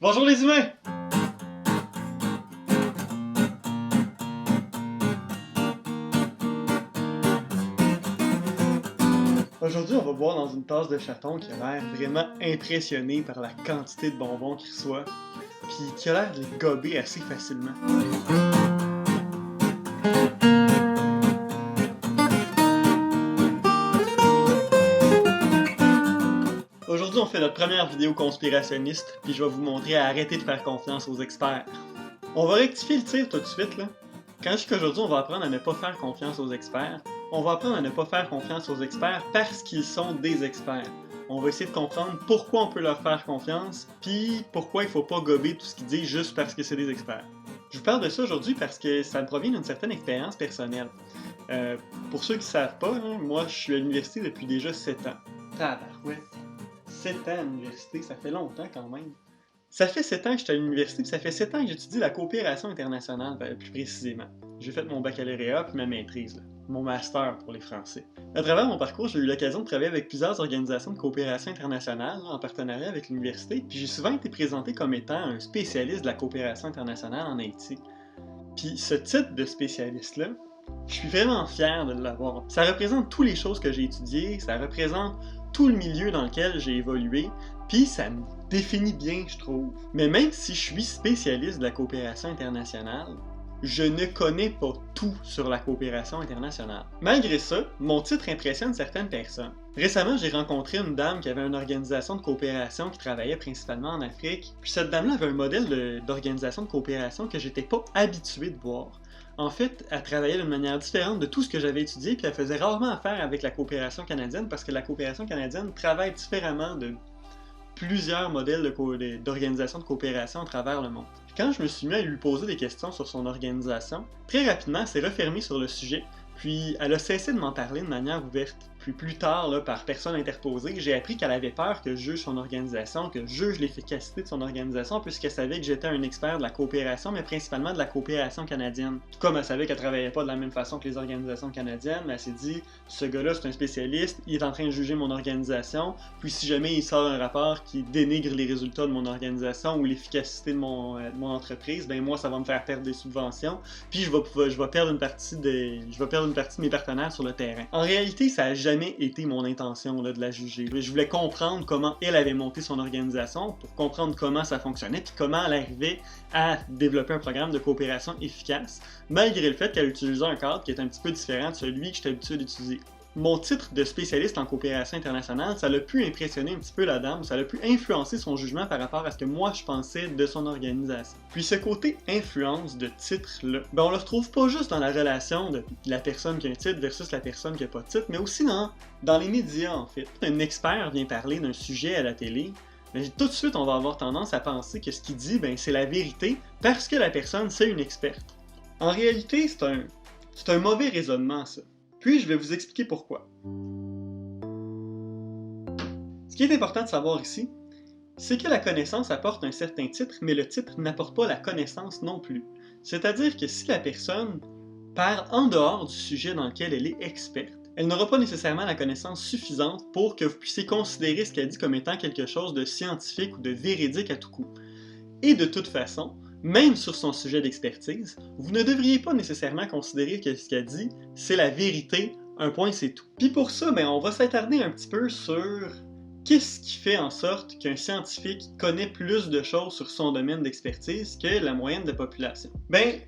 Bonjour les humains! Aujourd'hui, on va boire dans une tasse de chaton qui a l'air vraiment impressionné par la quantité de bonbons qu'il reçoit, puis qui a l'air de les gober assez facilement. Aujourd'hui, on fait notre première vidéo conspirationniste, puis je vais vous montrer à arrêter de faire confiance aux experts. On va rectifier le tir tout de suite, là. Quand je dis qu'aujourd'hui, on va apprendre à ne pas faire confiance aux experts, on va apprendre à ne pas faire confiance aux experts parce qu'ils sont des experts. On va essayer de comprendre pourquoi on peut leur faire confiance, puis pourquoi il faut pas gober tout ce qu'ils disent juste parce que c'est des experts. Je vous parle de ça aujourd'hui parce que ça me provient d'une certaine expérience personnelle. Pour ceux qui ne savent pas, moi je suis à l'université depuis déjà 7 ans. Tabarouette! 7 ans à l'université, ça fait longtemps quand même. Ça fait 7 ans que j'étais à l'université, puis ça fait 7 ans que j'étudie la coopération internationale, plus précisément. J'ai fait mon baccalauréat puis ma maîtrise, là, mon master pour les Français. À travers mon parcours, j'ai eu l'occasion de travailler avec plusieurs organisations de coopération internationale en partenariat avec l'université, puis j'ai souvent été présenté comme étant un spécialiste de la coopération internationale en Haïti. Puis ce titre de spécialiste-là, je suis vraiment fier de l'avoir. Ça représente toutes les choses que j'ai étudiées, ça représente tout le milieu dans lequel j'ai évolué, puis ça me définit bien, je trouve. Mais même si je suis spécialiste de la coopération internationale, je ne connais pas tout sur la coopération internationale. Malgré ça, mon titre impressionne certaines personnes. Récemment, j'ai rencontré une dame qui avait une organisation de coopération qui travaillait principalement en Afrique, puis cette dame-là avait un modèle d'organisation de coopération que j'étais pas habitué de voir. En fait, elle travaillait d'une manière différente de tout ce que j'avais étudié, puis elle faisait rarement affaire avec la coopération canadienne parce que la coopération canadienne travaille différemment de plusieurs modèles d'organisation de coopération à travers le monde. Puis quand je me suis mis à lui poser des questions sur son organisation, très rapidement, elle s'est refermée sur le sujet, puis elle a cessé de m'en parler de manière ouverte. Puis plus tard, par personne interposée, j'ai appris qu'elle avait peur que je juge son organisation, que je juge l'efficacité de son organisation, puisqu'elle savait que j'étais un expert de la coopération, mais principalement de la coopération canadienne. Tout comme elle savait qu'elle travaillait pas de la même façon que les organisations canadiennes, mais elle s'est dit, ce gars-là c'est un spécialiste, il est en train de juger mon organisation, puis si jamais il sort un rapport qui dénigre les résultats de mon organisation ou l'efficacité de mon entreprise, ben moi ça va me faire perdre des subventions, puis je vais perdre une partie de mes partenaires sur le terrain. En réalité, ça a jamais été mon intention de la juger. Je voulais comprendre comment elle avait monté son organisation pour comprendre comment ça fonctionnait puis comment elle arrivait à développer un programme de coopération efficace, malgré le fait qu'elle utilisait un cadre qui est un petit peu différent de celui que j'étais habitué d'utiliser. Mon titre de spécialiste en coopération internationale, ça l'a pu impressionner un petit peu la dame, ça l'a pu influencer son jugement par rapport à ce que moi je pensais de son organisation. Puis ce côté influence de titre-là, on le retrouve pas juste dans la relation de la personne qui a un titre versus la personne qui a pas de titre, mais aussi dans les médias en fait. Un expert vient parler d'un sujet à la télé, mais tout de suite on va avoir tendance à penser que ce qu'il dit, c'est la vérité parce que la personne c'est une experte. En réalité, c'est un mauvais raisonnement ça. Puis, je vais vous expliquer pourquoi. Ce qui est important de savoir ici, c'est que la connaissance apporte un certain titre, mais le titre n'apporte pas la connaissance non plus. C'est-à-dire que si la personne parle en dehors du sujet dans lequel elle est experte, elle n'aura pas nécessairement la connaissance suffisante pour que vous puissiez considérer ce qu'elle dit comme étant quelque chose de scientifique ou de véridique à tout coup. Et de toute façon, même sur son sujet d'expertise, vous ne devriez pas nécessairement considérer que ce qu'elle dit, c'est la vérité, un point c'est tout. Puis pour ça, on va s'attarder un petit peu sur qu'est-ce qui fait en sorte qu'un scientifique connaît plus de choses sur son domaine d'expertise que la moyenne de la population.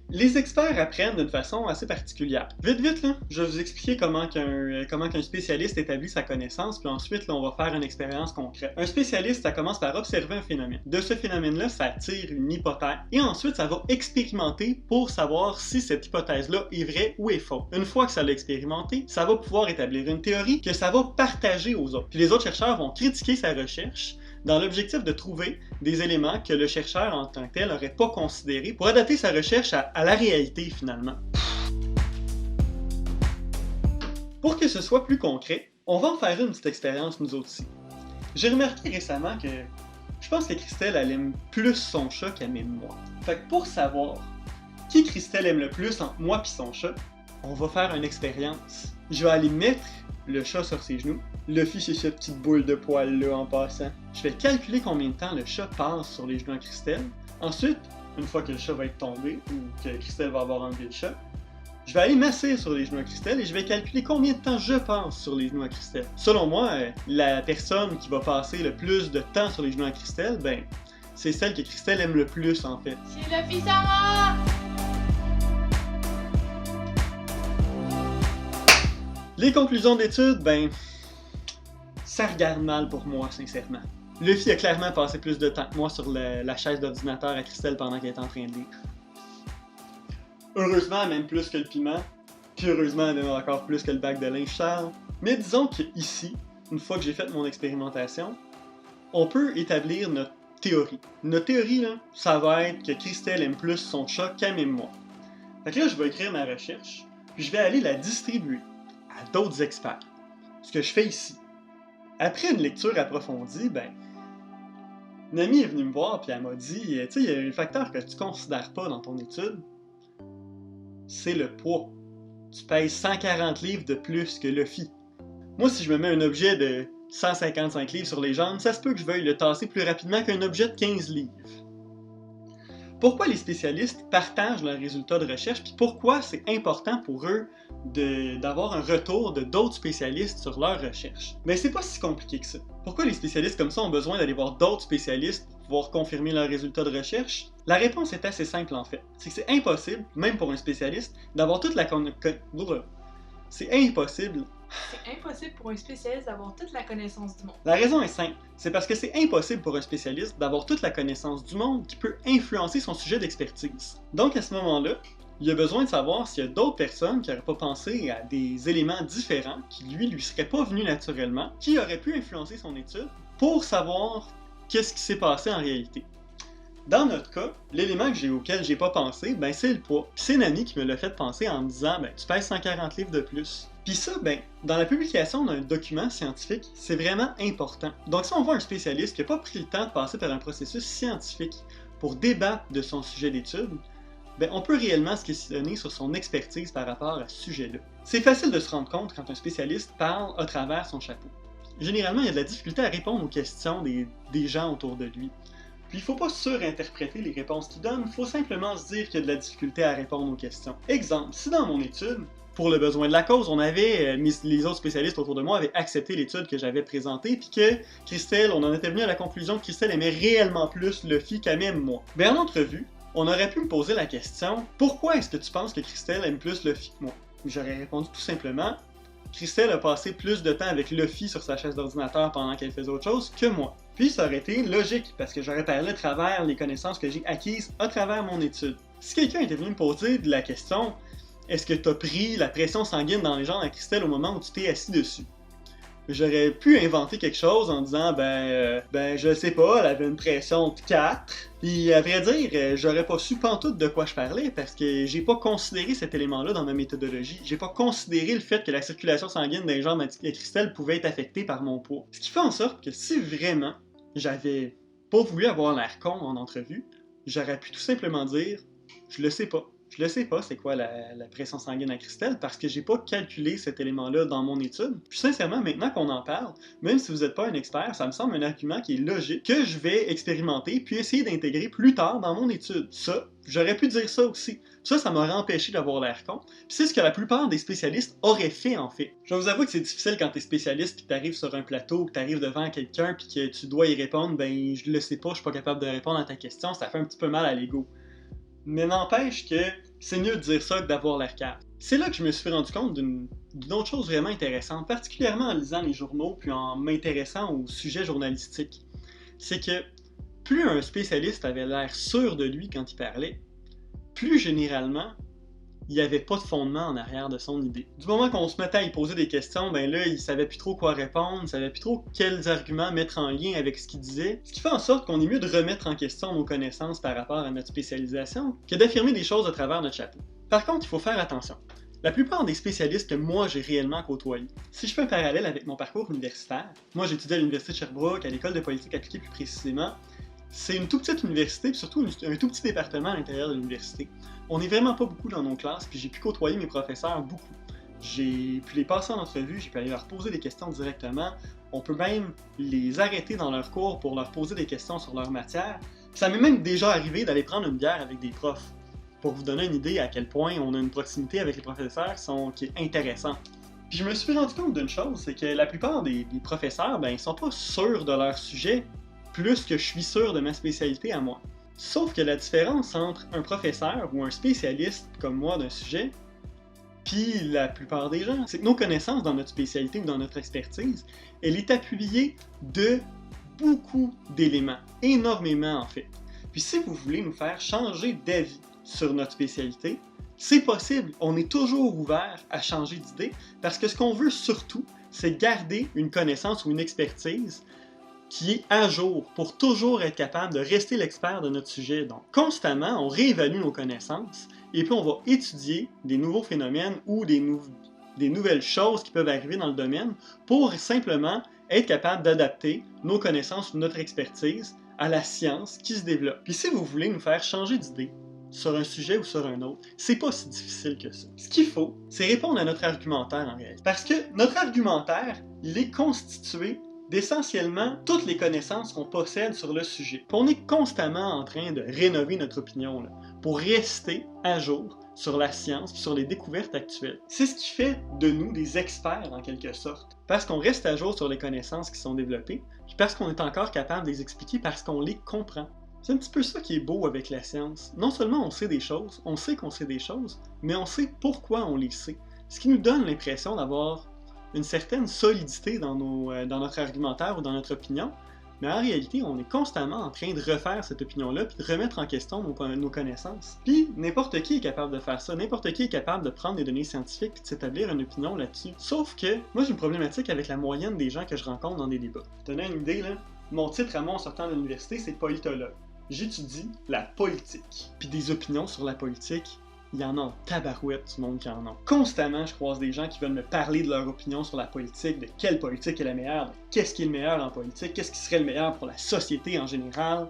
Les experts apprennent d'une façon assez particulière. Vite, je vais vous expliquer comment qu'un spécialiste établit sa connaissance, puis ensuite, on va faire une expérience concrète. Un spécialiste, ça commence par observer un phénomène. De ce phénomène-là, ça tire une hypothèse, et ensuite, ça va expérimenter pour savoir si cette hypothèse-là est vraie ou est fausse. Une fois que ça l'a expérimenté, ça va pouvoir établir une théorie que ça va partager aux autres. Puis les autres chercheurs vont critiquer sa recherche dans l'objectif de trouver des éléments que le chercheur en tant que tel n'aurait pas considérés pour adapter sa recherche à la réalité finalement. Pour que ce soit plus concret, on va en faire une petite expérience nous autres aussi. J'ai remarqué récemment que je pense que Christelle elle aime plus son chat qu'elle m'aime moi. Fait que pour savoir qui Christelle aime le plus entre moi et son chat, on va faire une expérience. Je vais aller mettre le chat sur ses genoux. Luffy, c'est cette petite boule de poils là en passant. Je vais calculer combien de temps le chat passe sur les genoux à Christelle. Ensuite, une fois que le chat va être tombé, ou que Christelle va avoir enlevé le chat, je vais aller m'asseoir sur les genoux à Christelle et je vais calculer combien de temps je passe sur les genoux à Christelle. Selon moi, la personne qui va passer le plus de temps sur les genoux à Christelle, ben, c'est celle que Christelle aime le plus en fait. C'est Luffy-sama! Les conclusions d'études, ben, ça regarde mal pour moi, sincèrement. Luffy a clairement passé plus de temps que moi sur la chaise d'ordinateur à Christelle pendant qu'elle était en train de lire. Heureusement, même plus que le piment, puis heureusement, elle aime encore plus que le bac de linge sale. Mais disons qu'ici, une fois que j'ai fait mon expérimentation, on peut établir notre théorie. Notre théorie, là, ça va être que Christelle aime plus son chat qu'elle aime moi. Fait que là, je vais écrire ma recherche, puis je vais aller la distribuer à d'autres experts. Ce que je fais ici. Après une lecture approfondie, ben, Nami est venue me voir puis elle m'a dit, tu sais, il y a un facteur que tu considères pas dans ton étude, c'est le poids. Tu pèses 140 livres de plus que Luffy. Moi, si je me mets un objet de 155 livres sur les jambes, ça se peut que je veuille le tasser plus rapidement qu'un objet de 15 livres. Pourquoi les spécialistes partagent leurs résultats de recherche, puis pourquoi c'est important pour eux d'avoir un retour de d'autres spécialistes sur leurs recherches? Mais c'est pas si compliqué que ça. Pourquoi les spécialistes comme ça ont besoin d'aller voir d'autres spécialistes pour pouvoir confirmer leurs résultats de recherche? La réponse est assez simple en fait. C'est que c'est impossible, même pour un spécialiste, d'avoir toute la C'est impossible. C'est impossible pour un spécialiste d'avoir toute la connaissance du monde. La raison est simple, c'est parce que c'est impossible pour un spécialiste d'avoir toute la connaissance du monde qui peut influencer son sujet d'expertise. Donc à ce moment-là, il a besoin de savoir s'il y a d'autres personnes qui n'auraient pas pensé à des éléments différents qui lui seraient pas venus naturellement, qui auraient pu influencer son étude pour savoir qu'est-ce qui s'est passé en réalité. Dans notre cas, l'élément auquel j'ai pas pensé, ben c'est le poids. Puis c'est Nami qui me l'a fait penser en me disant, ben tu pèses 140 livres de plus. Puis ça, ben, dans la publication d'un document scientifique, c'est vraiment important. Donc si on voit un spécialiste qui n'a pas pris le temps de passer par un processus scientifique pour débattre de son sujet d'étude, ben on peut réellement se questionner sur son expertise par rapport à ce sujet-là. C'est facile de se rendre compte quand un spécialiste parle à travers son chapeau. Généralement, il y a de la difficulté à répondre aux questions des gens autour de lui. Puis il faut pas surinterpréter les réponses qu'il donne, il faut simplement se dire qu'il y a de la difficulté à répondre aux questions. Exemple, si dans mon étude, pour le besoin de la cause, les autres spécialistes autour de moi avaient accepté l'étude que j'avais présentée, puis que Christelle, on en était venu à la conclusion que Christelle aimait réellement plus Luffy qu'elle m'aime moi. Ben en entrevue, on aurait pu me poser la question, pourquoi est-ce que tu penses que Christelle aime plus Luffy que moi? J'aurais répondu tout simplement, Christelle a passé plus de temps avec Luffy sur sa chaise d'ordinateur pendant qu'elle faisait autre chose que moi. Puis ça aurait été logique, parce que j'aurais parlé à travers les connaissances que j'ai acquises à travers mon étude. Si quelqu'un était venu me poser de la question, est-ce que t'as pris la pression sanguine dans les jambes à Christelle au moment où tu t'es assis dessus? J'aurais pu inventer quelque chose en disant, je sais pas, elle avait une pression de 4. Puis à vrai dire, j'aurais pas su pantoute de quoi je parlais parce que j'ai pas considéré cet élément-là dans ma méthodologie. J'ai pas considéré le fait que la circulation sanguine des jambes à Christelle pouvait être affectée par mon poids. Ce qui fait en sorte que si vraiment j'avais pas voulu avoir l'air con en entrevue, j'aurais pu tout simplement dire, je le sais pas. Je le sais pas c'est quoi la pression sanguine à Christelle parce que j'ai pas calculé cet élément-là dans mon étude. Puis sincèrement, maintenant qu'on en parle, même si vous n'êtes pas un expert, ça me semble un argument qui est logique, que je vais expérimenter puis essayer d'intégrer plus tard dans mon étude. Ça, j'aurais pu dire ça aussi. Ça m'aurait empêché d'avoir l'air con. Puis c'est ce que la plupart des spécialistes auraient fait en fait. Je vais vous avouer que c'est difficile quand t'es spécialiste puis que t'arrives sur un plateau, que t'arrives devant quelqu'un puis que tu dois y répondre, ben je le sais pas, je suis pas capable de répondre à ta question, ça fait un petit peu mal à l'ego. Mais n'empêche que c'est mieux de dire ça que d'avoir l'air cave. C'est là que je me suis rendu compte d'une autre chose vraiment intéressante, particulièrement en lisant les journaux puis en m'intéressant aux sujets journalistiques. C'est que plus un spécialiste avait l'air sûr de lui quand il parlait, plus généralement, il n'y avait pas de fondement en arrière de son idée. Du moment qu'on se mettait à y poser des questions, ben là, il savait plus trop quoi répondre, il savait plus trop quels arguments mettre en lien avec ce qu'il disait, ce qui fait en sorte qu'on est mieux de remettre en question nos connaissances par rapport à notre spécialisation que d'affirmer des choses à travers notre chapeau. Par contre, il faut faire attention. La plupart des spécialistes que moi j'ai réellement côtoyés, si je fais un parallèle avec mon parcours universitaire, moi j'étudiais à l'Université de Sherbrooke, à l'école de politique appliquée plus précisément, c'est une toute petite université, puis surtout un tout petit département à l'intérieur de l'université. On n'est vraiment pas beaucoup dans nos classes, puis j'ai pu côtoyer mes professeurs beaucoup. j'ai pu les passer en entrevue, j'ai pu aller leur poser des questions directement. On peut même les arrêter dans leur cours pour leur poser des questions sur leur matière. Ça m'est même déjà arrivé d'aller prendre une bière avec des profs, pour vous donner une idée à quel point on a une proximité avec les professeurs qui est intéressant. Puis je me suis rendu compte d'une chose, c'est que la plupart des professeurs, ils sont pas sûrs de leur sujet, plus que je suis sûr de ma spécialité à moi. Sauf que la différence entre un professeur ou un spécialiste comme moi d'un sujet, puis la plupart des gens, c'est que nos connaissances dans notre spécialité ou dans notre expertise, elle est appuyée de beaucoup d'éléments, énormément en fait. Puis si vous voulez nous faire changer d'avis sur notre spécialité, c'est possible, on est toujours ouvert à changer d'idée, parce que ce qu'on veut surtout, c'est garder une connaissance ou une expertise qui est à jour, pour toujours être capable de rester l'expert de notre sujet. Donc, constamment, on réévalue nos connaissances, et puis on va étudier des nouveaux phénomènes ou des nouvelles choses qui peuvent arriver dans le domaine, pour simplement être capable d'adapter nos connaissances ou notre expertise à la science qui se développe. Puis si vous voulez nous faire changer d'idée sur un sujet ou sur un autre, c'est pas si difficile que ça. Ce qu'il faut, c'est répondre à notre argumentaire en réalité. Parce que notre argumentaire, il est constitué d'essentiellement toutes les connaissances qu'on possède sur le sujet. Puis on est constamment en train de rénover notre opinion là, pour rester à jour sur la science et sur les découvertes actuelles. C'est ce qui fait de nous des experts en quelque sorte. Parce qu'on reste à jour sur les connaissances qui sont développées, puis parce qu'on est encore capable de les expliquer parce qu'on les comprend. C'est un petit peu ça qui est beau avec la science. Non seulement on sait des choses, on sait qu'on sait des choses, mais on sait pourquoi on les sait. Ce qui nous donne l'impression d'avoir une certaine solidité dans notre argumentaire ou dans notre opinion, mais en réalité, on est constamment en train de refaire cette opinion-là puis de remettre en question nos connaissances. Puis, n'importe qui est capable de faire ça, n'importe qui est capable de prendre des données scientifiques puis de s'établir une opinion là-dessus. Sauf que, moi j'ai une problématique avec la moyenne des gens que je rencontre dans des débats. Pour te donner une idée, là, mon titre à moi en sortant de l'université, c'est politologue. J'étudie la politique. Puis des opinions sur la politique, il y en a en tabarouette du monde qui en a. Constamment, je croise des gens qui veulent me parler de leur opinion sur la politique, de quelle politique est la meilleure, de qu'est-ce qui est le meilleur en politique, qu'est-ce qui serait le meilleur pour la société en général.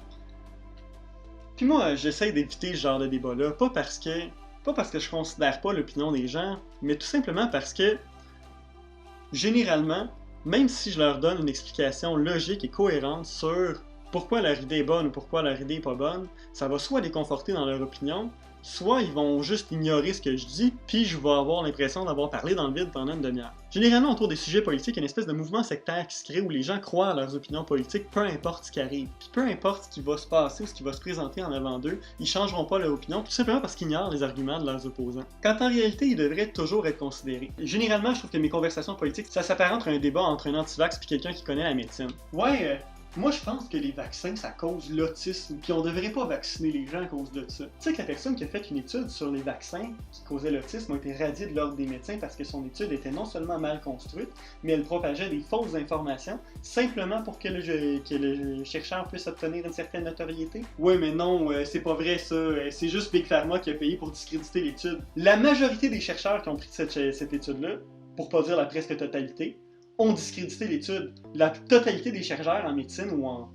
Puis moi, j'essaie d'éviter ce genre de débat-là, pas parce que je considère pas l'opinion des gens, mais tout simplement parce que, généralement, même si je leur donne une explication logique et cohérente sur pourquoi leur idée est bonne ou pourquoi leur idée est pas bonne, ça va soit les conforter dans leur opinion, soit ils vont juste ignorer ce que je dis, puis je vais avoir l'impression d'avoir parlé dans le vide pendant une demi-heure. Généralement, autour des sujets politiques, il y a une espèce de mouvement sectaire qui se crée où les gens croient à leurs opinions politiques, peu importe ce qui arrive. Puis peu importe ce qui va se passer ou ce qui va se présenter en avant d'eux, ils changeront pas leur opinion, tout simplement parce qu'ils ignorent les arguments de leurs opposants. Quand en réalité, ils devraient toujours être considérés. Généralement, je trouve que mes conversations politiques, ça s'apparente à un débat entre un anti-vax et quelqu'un qui connaît la médecine. Moi, je pense que les vaccins, ça cause l'autisme, puis on devrait pas vacciner les gens à cause de ça. Tu sais que la personne qui a fait une étude sur les vaccins qui causaient l'autisme a été radiée de l'ordre des médecins parce que son étude était non seulement mal construite, mais elle propageait des fausses informations, simplement pour que le chercheur puisse obtenir une certaine notoriété. Ouais, mais non, c'est pas vrai ça, c'est juste Big Pharma qui a payé pour discréditer l'étude. La majorité des chercheurs qui ont pris cette étude-là, pour pas dire la presque totalité, ont discrédité l'étude. La totalité des chercheurs en médecine ou en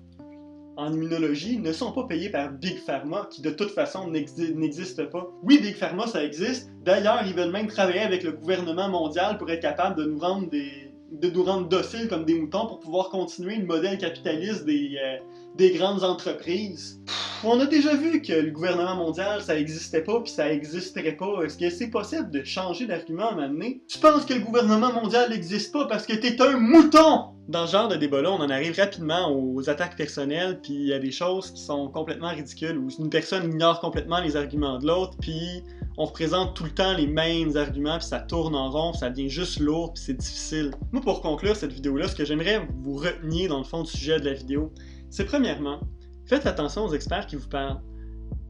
immunologie ne sont pas payés par Big Pharma, qui de toute façon n'existe pas. Oui, Big Pharma, ça existe. D'ailleurs, ils veulent même travailler avec le gouvernement mondial pour être capable de nous rendre dociles comme des moutons pour pouvoir continuer le modèle capitaliste des grandes entreprises. On a déjà vu que le gouvernement mondial, ça existait pas puis ça existerait pas. Est-ce que c'est possible de changer d'argument à un moment donné? Tu penses que le gouvernement mondial n'existe pas parce que t'es un mouton! Dans ce genre de débat-là, on en arrive rapidement aux attaques personnelles, puis il y a des choses qui sont complètement ridicules, où une personne ignore complètement les arguments de l'autre, puis on représente tout le temps les mêmes arguments, puis ça tourne en rond, puis ça devient juste lourd, puis c'est difficile. Moi, pour conclure cette vidéo-là, ce que j'aimerais vous reteniez dans le fond du sujet de la vidéo, c'est premièrement, faites attention aux experts qui vous parlent.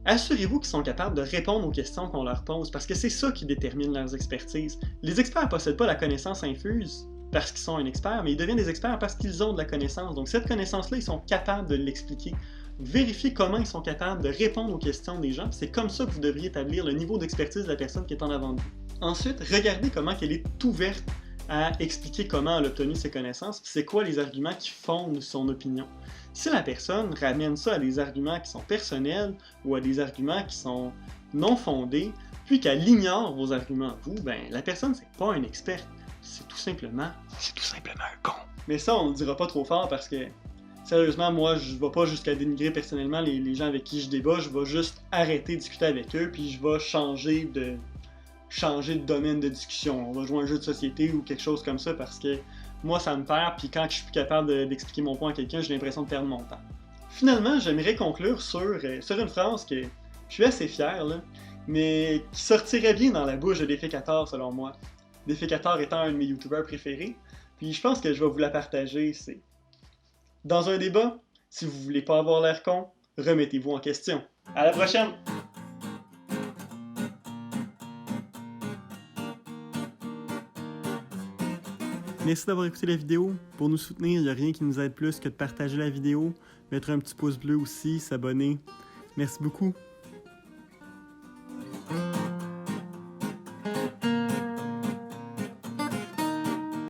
Assurez-vous qu'ils sont capables de répondre aux questions qu'on leur pose, parce que c'est ça qui détermine leurs expertises. Les experts ne possèdent pas la connaissance infuse parce qu'ils sont un expert, mais ils deviennent des experts parce qu'ils ont de la connaissance. Donc cette connaissance-là, ils sont capables de l'expliquer. Vérifiez comment ils sont capables de répondre aux questions des gens, c'est comme ça que vous devriez établir le niveau d'expertise de la personne qui est en avant de vous. Ensuite, regardez comment elle est ouverte à expliquer comment elle a obtenu ses connaissances, c'est quoi les arguments qui fondent son opinion. Si la personne ramène ça à des arguments qui sont personnels ou à des arguments qui sont non fondés, puis qu'elle ignore vos arguments à vous, ben la personne c'est pas un expert, c'est tout simplement un con. Mais ça on le dira pas trop fort parce que sérieusement moi je vais pas jusqu'à dénigrer personnellement les gens avec qui je débat, je vais juste arrêter de discuter avec eux puis je vais changer de domaine de discussion. On va jouer à un jeu de société ou quelque chose comme ça parce que moi ça me perd puis quand je suis plus capable d'expliquer mon point à quelqu'un, j'ai l'impression de perdre mon temps. Finalement, j'aimerais conclure sur une phrase que je suis assez fier, là, mais qui sortirait bien dans la bouche de Défécateur, selon moi. Défécateur étant un de mes youtubeurs préférés, puis je pense que je vais vous la partager, c'est... Dans un débat, si vous voulez pas avoir l'air con, remettez-vous en question. À la prochaine! Merci d'avoir écouté la vidéo. Pour nous soutenir, il n'y a rien qui nous aide plus que de partager la vidéo, mettre un petit pouce bleu aussi, s'abonner. Merci beaucoup.